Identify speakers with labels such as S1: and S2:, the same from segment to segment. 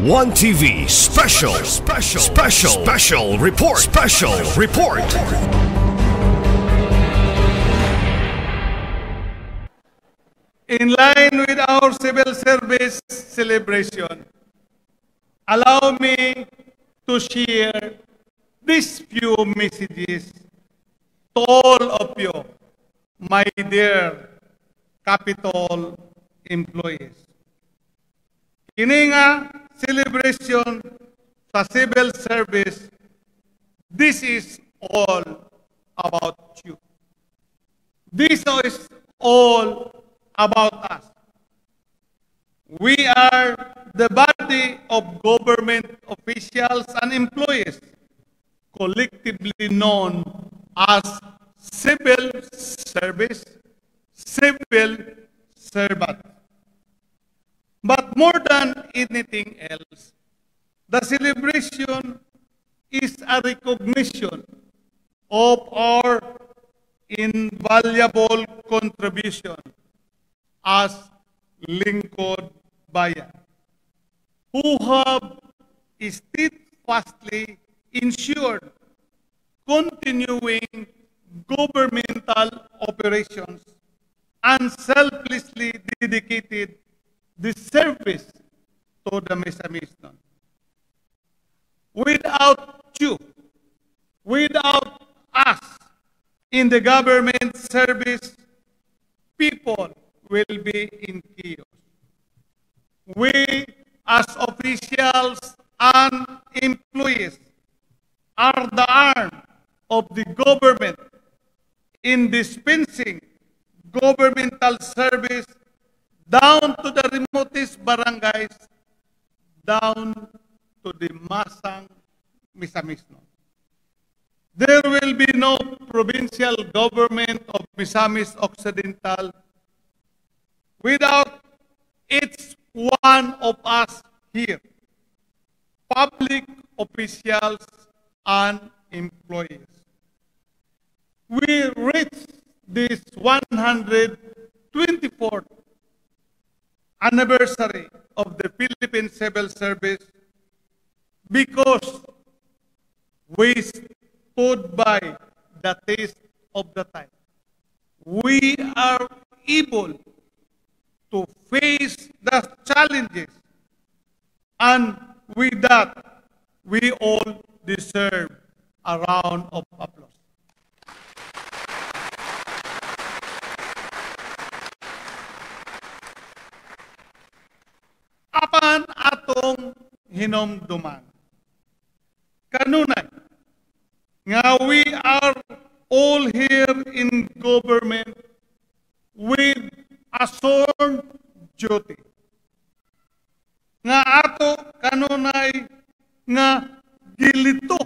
S1: One TV special report.
S2: In line with our civil service celebration, allow me to share these few messages to all of you, my dear Capitol employees. Kini nga celebration sa civil service, this is all about you. This is all about us. We are the body of government officials and employees, collectively known as civil service, civil servant. But more than anything else, the celebration is a recognition of our invaluable contribution as lingkod bayan, who have steadfastly ensured continuing governmental operations and selflessly dedicated the service to the Misamis-non. Without you, without us in the government service, people will be in chaos. We as officials and employees are the arm of the government in dispensing governmental service down to the remotest barangays, down to the masang Misamis-non. There will be no provincial government of Misamis Occidental without each one of us here, public officials and employees. We reach this 124th anniversary of the Philippine Civil Service because we stood by the test of the time. We are able to face the challenges, and with that, we all deserve a round of applause. Apan atong hinumduman, kanunay, nga we are all here in government with a sworn duty. Nga ato kanunay nga gilito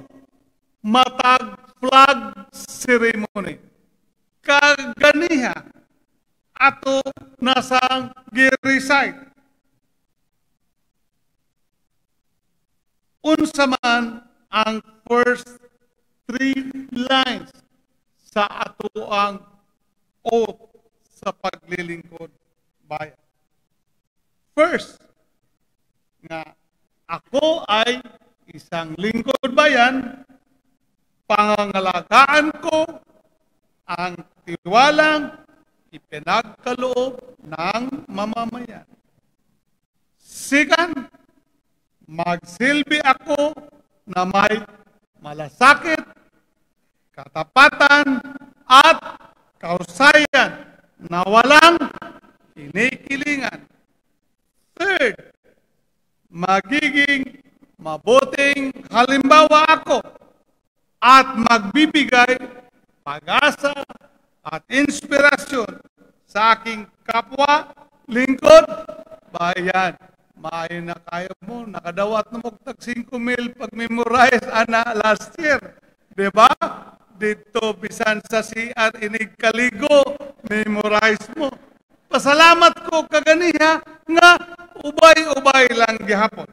S2: matag flag ceremony. Kaganiha ato nasang gi-recite. Unsa man ang first 3 lines sa atoang oath sa paglilingkod bayan. First, nga ako ay isang lingkod bayan, pangangalagaan ko ang tiwalang ipinagkaloob ng mamamayan. Second, magsilbi ako na may malasakit, katapatan, at kausayan na walang kinikilingan. Third, magiging mabuting halimbawa ako at magbibigay pag-asa at inspirasyon sa aking kapwa lingkod bayan. Maayo na kayo mo, nakadawat na mo tag 5,000 pag-memorize ana last year. Diba? Dito bisan sa CR inig kaligo, memorize mo. Pasalamat ko kaganiha nga ubay-ubay lang gihapon.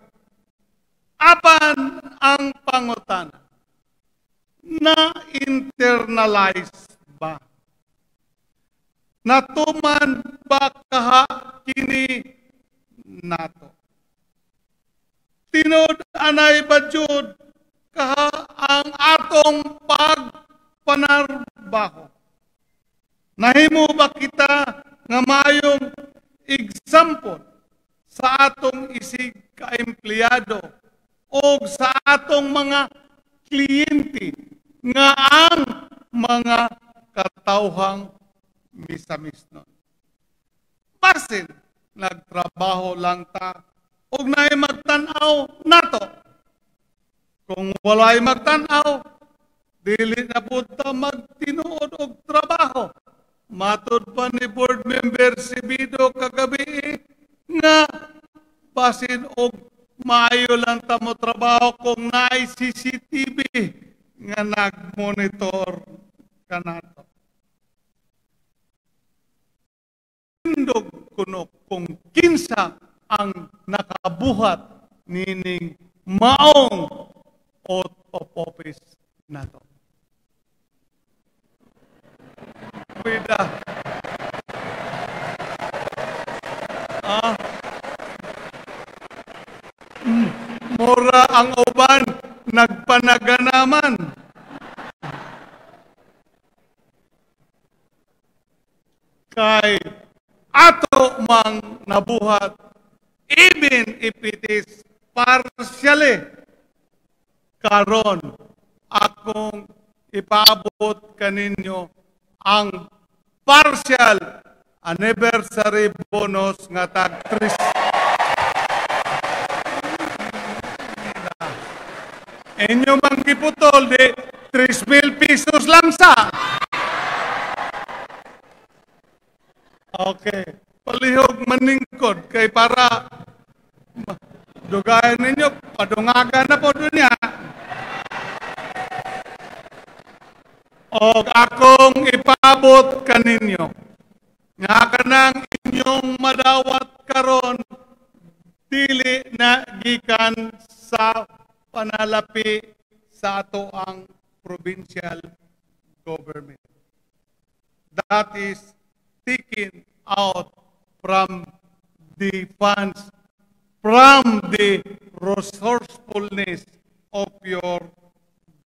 S2: Apan ang pangutana, na-internalize ba? Natuman ba kaha kini nato? tinod anay badyod kaha ang atong pagpanarbaho. Nahimo ba kita nga mayong example sa atong isig ka-empleyado o sa atong mga kliyente nga ang mga katawhang misamisnon. Basin, nagtrabaho lang ta og naay magtan-aw nato. Kung walay magtan-aw, dili na pud ta magtinuod og trabaho. Matod pa ni board member si Bido kagabi nga basin og maayo lang ta mo trabaho kung naay CCTV nga nagmonitor kanato. Tindog kuno kung kinsa ang nakabuhat nining maong oath of office nato. Bida. Mura ang uban nagpanaganaman. Kay ato mang nabuhat, even if it is partially, karon akong ipaabot kaninyo ang partial anniversary bonus nga tag 3. Inyo mang giputol di 3,000 pesos lang sa. Okay. Palihog maningkod kay para dugayan ninyo, padungagan na po dunya. O akong ipabot kaninyo. Nga kanang inyong madawat karon dili na gikan sa panalapi sa ato ang provincial government. That is taken out from the funds, from the resourcefulness of your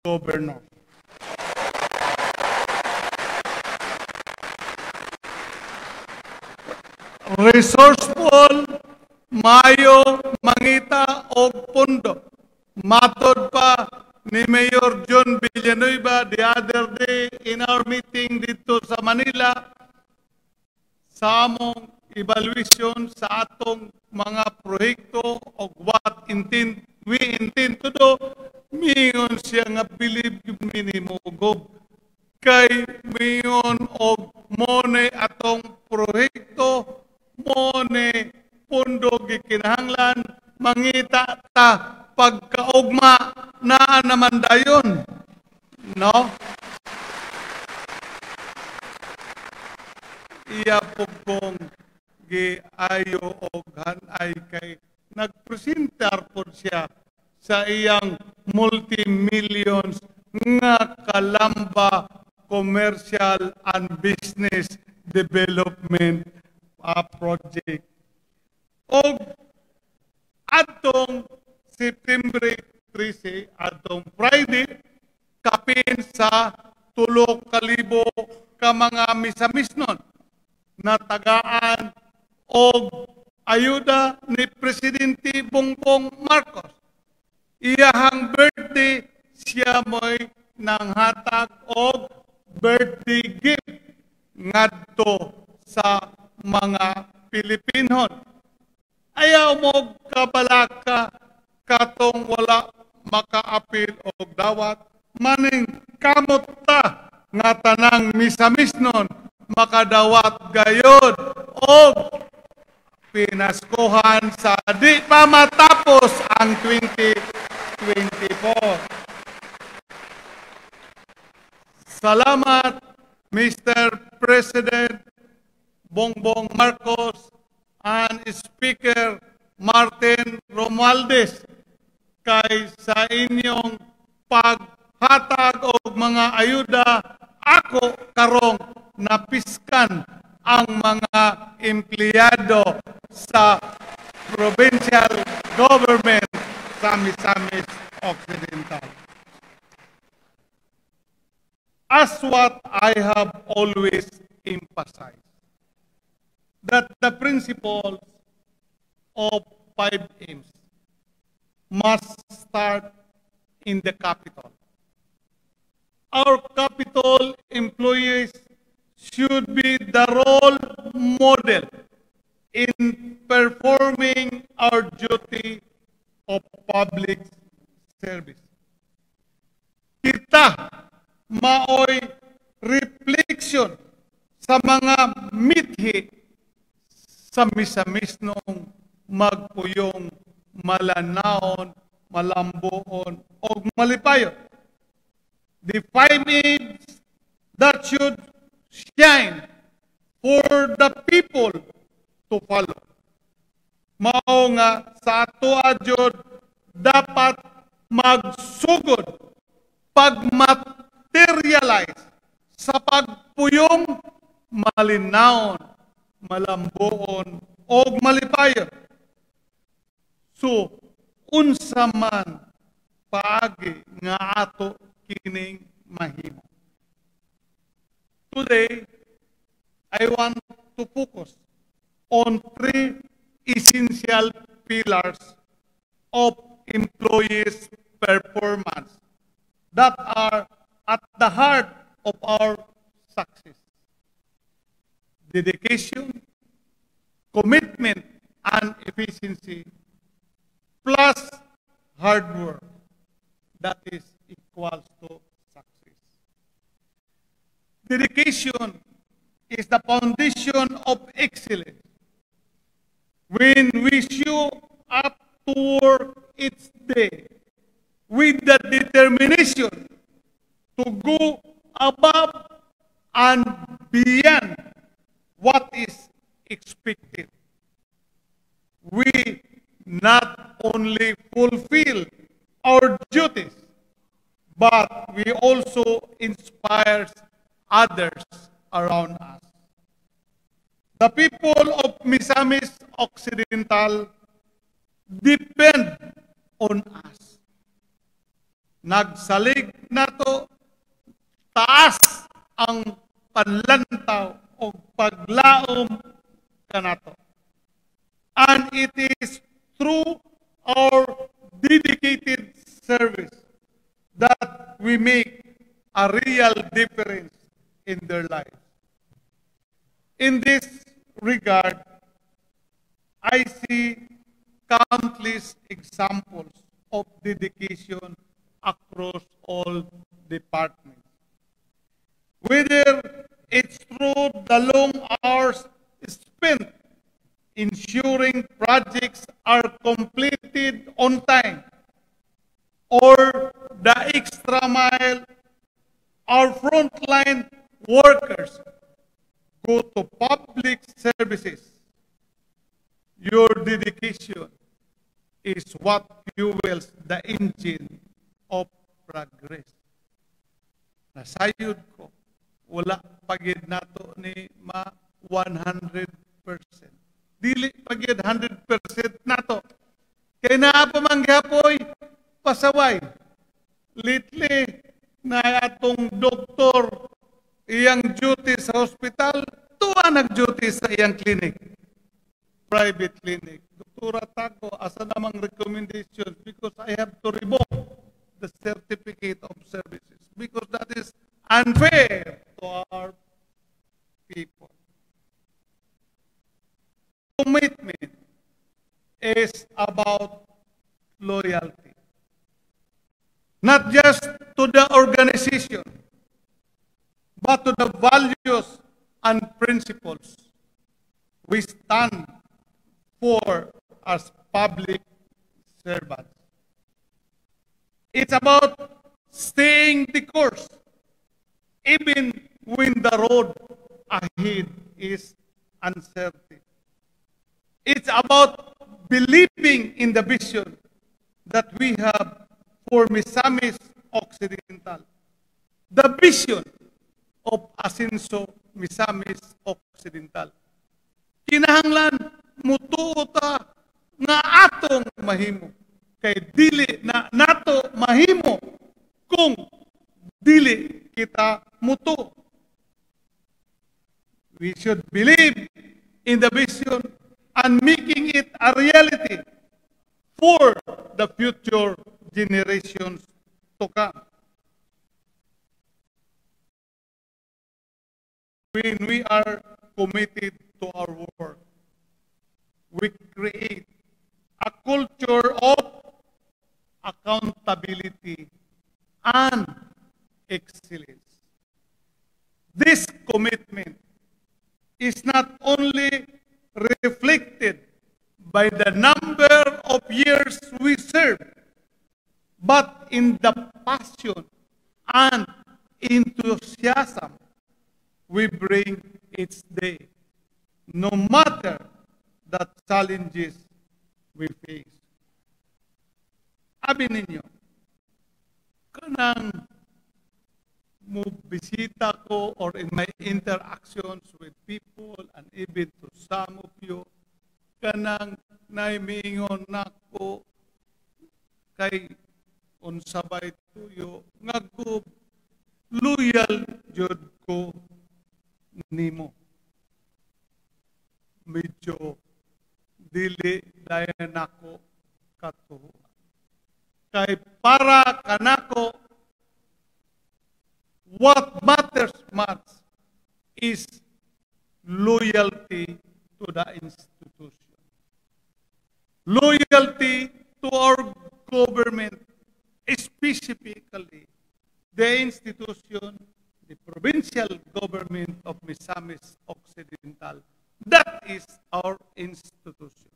S2: governor. Resourceful, mayo, mangita og pundo. Matod pa ni Mayor John Villanueva the other day in our meeting dito sa Manila, sa among evaluation sa atong mga proyekto o what we intend to do, mingon siya nga believe minimo gob. Kay mingon og mone atong proyekto, mone pundo gikinahanglan, mangita ta pagkaugma na naman dayon. No? Iya po kong giayo og hanay kay nagpresentar po siya sa iyang multi-millions nga kalamba commercial and business development project. Og atong September 13, atong Friday, kapin sa 3,000 ka mga misamisnon na tagaan o ayuda ni Presidente Bongbong Marcos. Iyahang birthday, siya mo'y nanghatag og birthday gift ngadto sa mga Pilipinon. Ayaw mo kabalaka katong wala makaapil og dawat, maning kamot ta nga tanang misamisnon makadawat gayod og pinaskuhan sa di pa matapos ang 2024. Salamat, Mr. President Bongbong Marcos and Speaker Martin Romualdez kay sa inyong paghatag og mga ayuda. Ako karong napiskan ang mga empleyado sa provincial government sa Misamis Occidental. As what I have always emphasized, that the principles of 5 Ms must start in the capital. Our capital employees should be the role model in performing our duty of public service. Kita maoy reflection sa mga mithi sa Misamis nung magpuyong malanaon, malambuon, o malipayon. The 5 Ms that should shine for the people to follow. Mao nga sa ato adjod dapat magsugod pagmaterialize sa pagpuyong malinaon, malambuon o malipayon. So, unsa man paagi nga ato kining mahimo. Today, I want to focus on 3 essential pillars of employees' performance that are at the heart of our success. Dedication, commitment, and efficiency, plus hard work. That is equals to success. Dedication is the foundation of excellence. When we show up to work each day with the determination to go above and beyond what is expected, we not only fulfill our duties, but we also inspire others around us. The people of Misamis Occidental depend on us. Nagsalig nato, taas ang panlantaw o paglaom kanato. And it is through our dedicated service that we make a real difference in their lives. In this regard, I see countless examples of dedication across all departments. Whether it's through the long hours spent ensuring projects are completed on time, or the extra mile our frontline workers go to public services, your dedication is what fuels the engine of progress. Nasayod ko, wala pagid nato ni ma 100%. Dili pagid 100% nato. Kaya naa pa manggapoy, pasaway. Lately, na atong doktor, iyang duty sa hospital, tuwa nag-duty sa iyang clinic. Private clinic. Doktora Taco, asa namang recommendation because I have to revoke the certificate of services because that is unfair to our people. Commitment is about loyalty. Not just to the organization, but to the values and principles we stand for as public servants. It's about staying the course, even when the road ahead is uncertain. It's about believing in the vision that we have for Misamis Occidental. The vision of Asenso Misamis Occidental. Kinahanglan mutuo ta nga atong mahimo. kay dili na nato mahimo kung dili kita muto. We should believe in the vision and making it a reality for the future generations to come. When we are committed to our work, we create a culture of accountability and excellence. This commitment is not only reflected by the number of years we serve, but in the passion and enthusiasm we bring each day, no matter the challenges we face. Abi ninyo, kanang mo bisita ko or in my interactions with people and even to some of you, kanang naimingon nako kay unsabay tuyo nga loyal jud ko nimo. Medyo dili dayon nako katuwa. Kay para kanako, what matters much is loyalty to the institution. Loyalty to our government, specifically the institution, the provincial government of Misamis Occidental. That is our institution.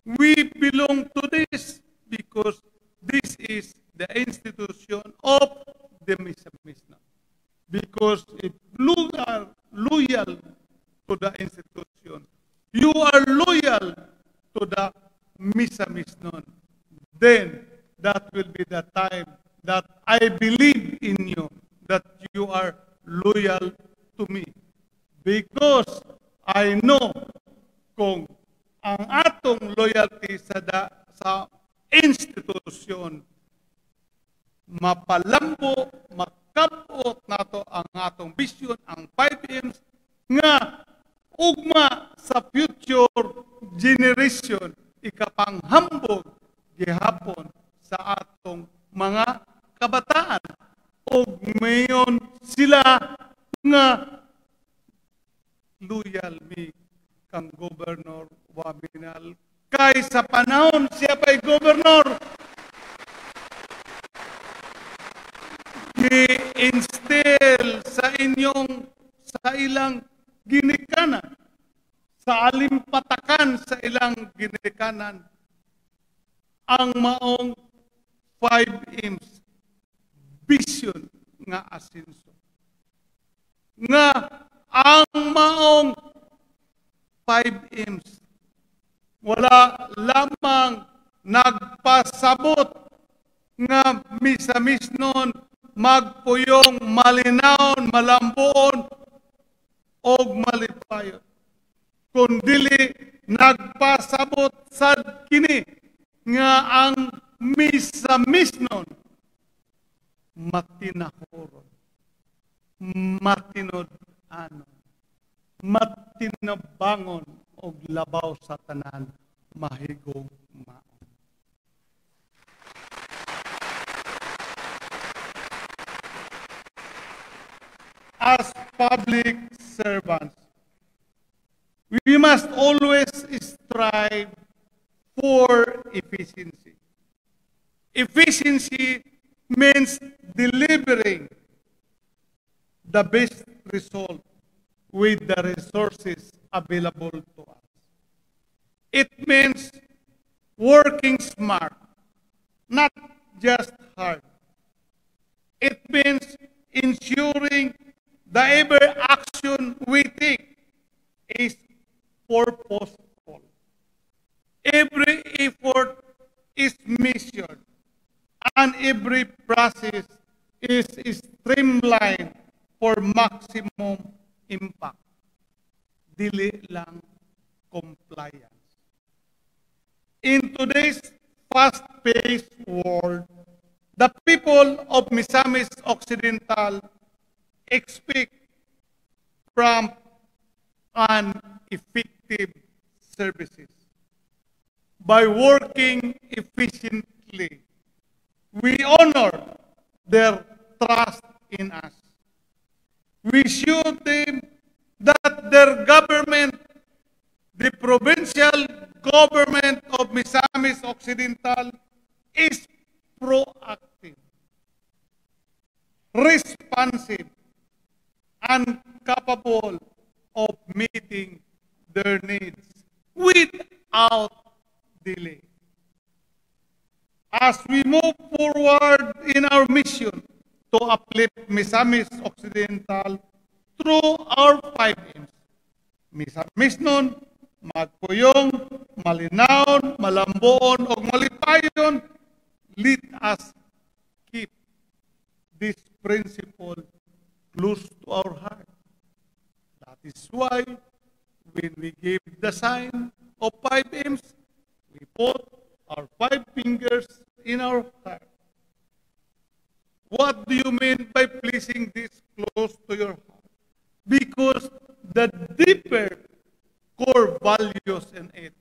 S2: We belong to this because this is the institution of the Misamisnon. Because if you are loyal to the institution, you are loyal to the Misamisnon, then that will be the time that I believe in you, that you are loyal to me. Because I know kung ang atong loyalty sa institusyon mapalambo, makabot nato ang atong vision, ang 5Ms, nga ugma sa future generation, ikapanghambog gihapon sa atong mga kabataan. O mayon sila nga loyal mi kang Governor Wabinal. Kay sa panahon siya pa'y Governor, i-instill sa ilang ginikanan, sa alimpatakan sa ilang ginikanan, ang maong 5Ms vision nga asenso. Nga ang maong 5Ms wala lamang nagpasabot nga Misamisnon magpuyong malinaon, malambuon o malipayon. Kundili nagpasabot sad kini nga ang Misamisnon matinahoron, matinod-anon, matinabangon og labaw sa tanan mahigong maon. As public servants, we must always strive for efficiency. Efficiency means delivering the best result with the resources available to us. It means working smart, not just hard. It means ensuring the every action we take is purposeful. Every effort is measured, and every process is streamlined for maximum impact. Dili lang compliance. In today's fast-paced world, the people of Misamis Occidental expect prompt and effective services. By working efficiently, we honor their trust in us. We show them that their government, the provincial government of Misamis Occidental, is proactive, responsive, and capable of meeting their needs without delay. As we move forward in our mission to uplift Misamis Occidental through our 5 M's, Misamis nun, magpuyong, malinawon, malambuon, o malipayon, let us keep this principle close to our heart. That is why when we give the sign of 5 M's, we put our 5 fingers in our heart. What do you mean by placing this close to your heart? Because the deeper core values in it,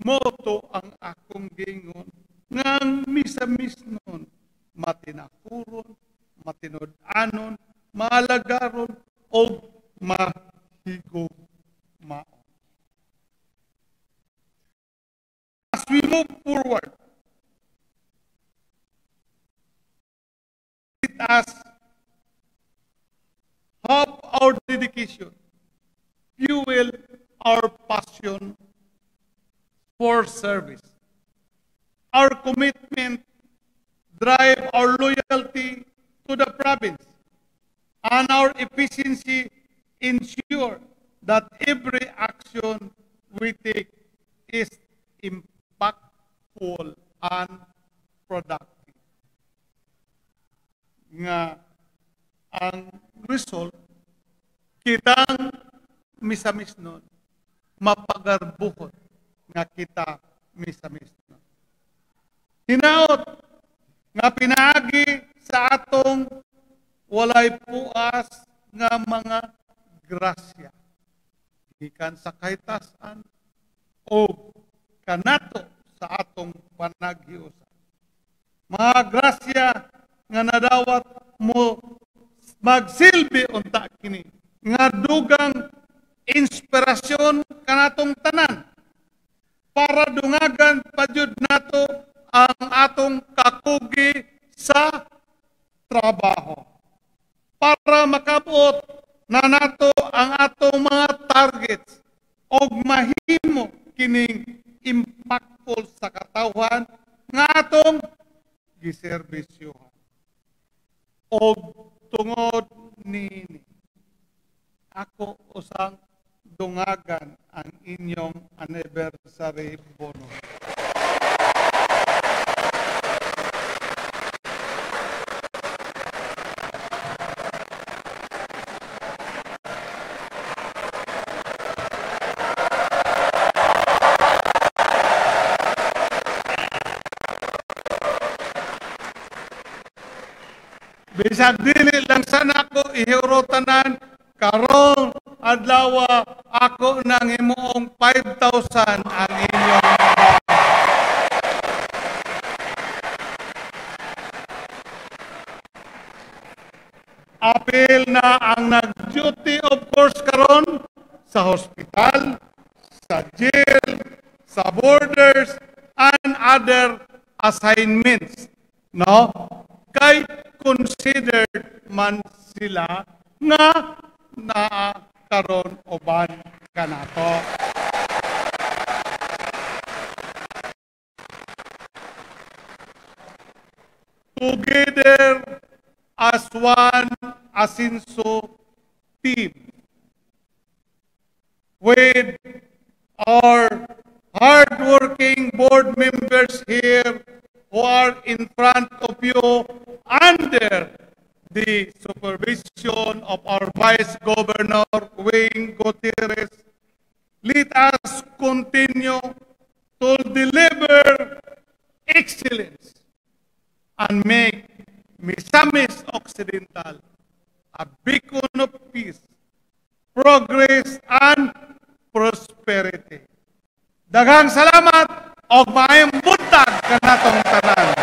S2: moto ang akong gingon, ngang misamis nun, matinakuron, matinod-anon, maalagaron, o mahigugmaon. As we move forward, let us have our dedication, fuel our passion for service. Our commitment drive our loyalty to the province, and our efficiency ensure that every action we take is impactful and productive. Nga ang result, kitang misamis nun, mapagarbuhon nga kita misamis nun. Hinaot nga pinaagi sa atong walay puas nga mga grasya. Ikan sa kahitasan o kanato sa atong panaghiusa. Mga grasya nga nadawat mo magsilbi unta kini nga dugang inspirasyon kanatong tanan para dungagan padyud nato ang atong kakugi sa trabaho, para makabot na nato ang atong mga targets og mahimo kining impactful sa katawhan nga atong giserbisyohan. Og tungod nini, ako usang dungagan ang inyong anniversary bonus. Bisag dili lang sana ako ihiurotanan karon adlaw ako nang himuong 5,000 ang inyong apil na ang nag-duty of course karon sa hospital, sa jail, sa borders, and other assignments. No? Kay considered man sila nga karon uban kanato. Together as one Asinso team with our hard-working board members here who are in front of you under the supervision of our Vice Governor Wayne Gutierrez, let us continue to deliver excellence and make Misamis Occidental a beacon of peace, progress, and prosperity. Daghang salamat o maayong buntag kanatong tanan.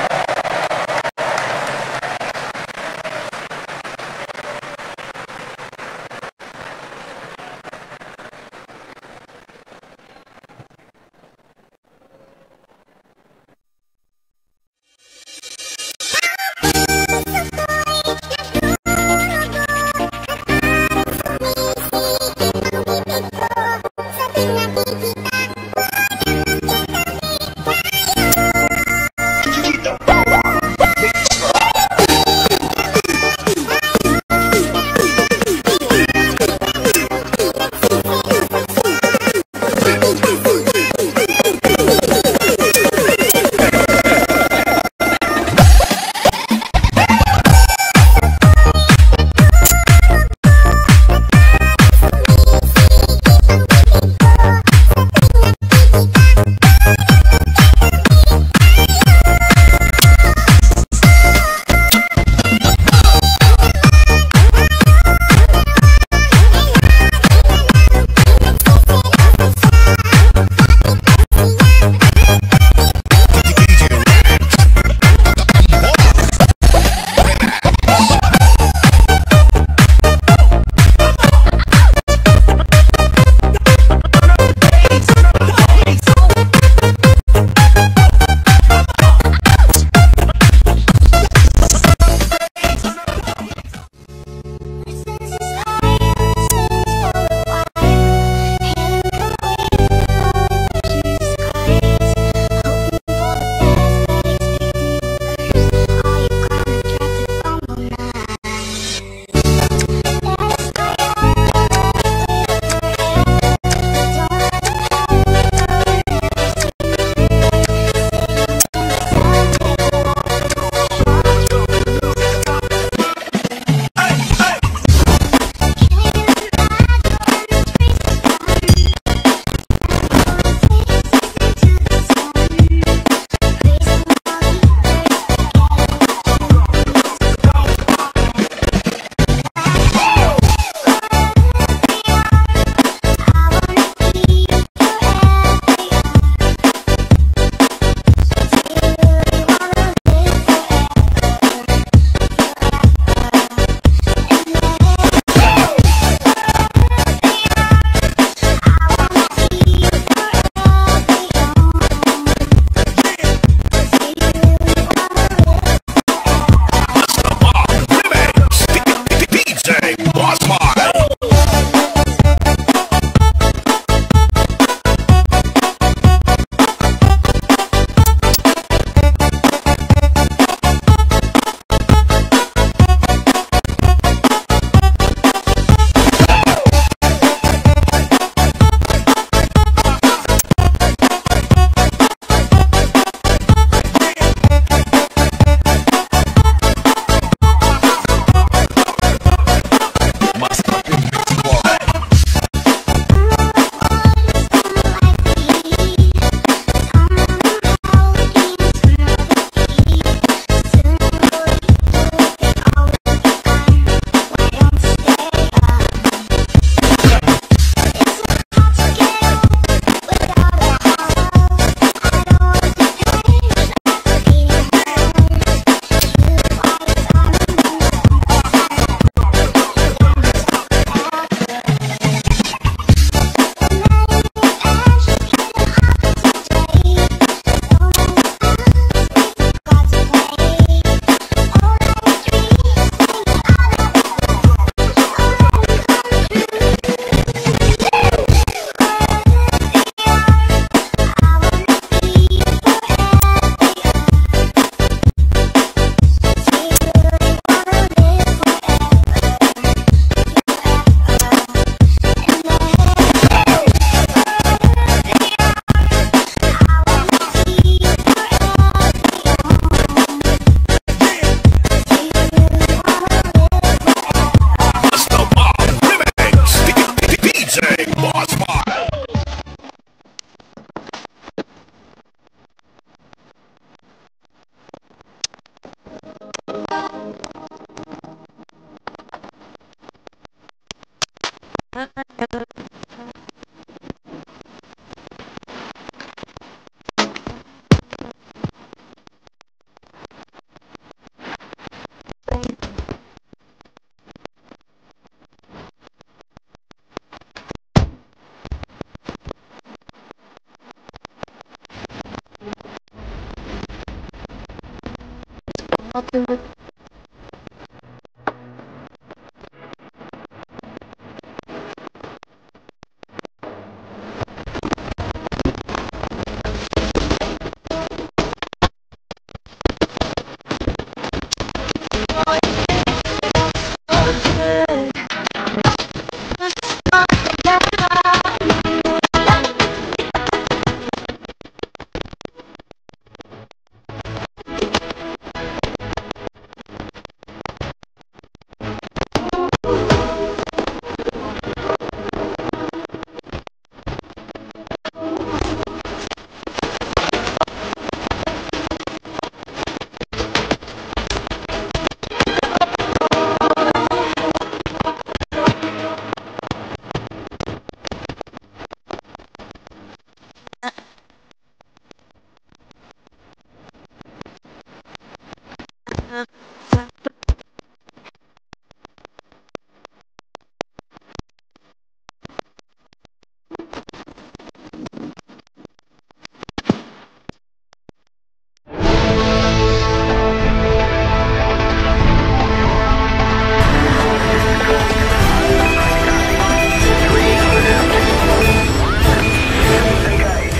S3: Fatima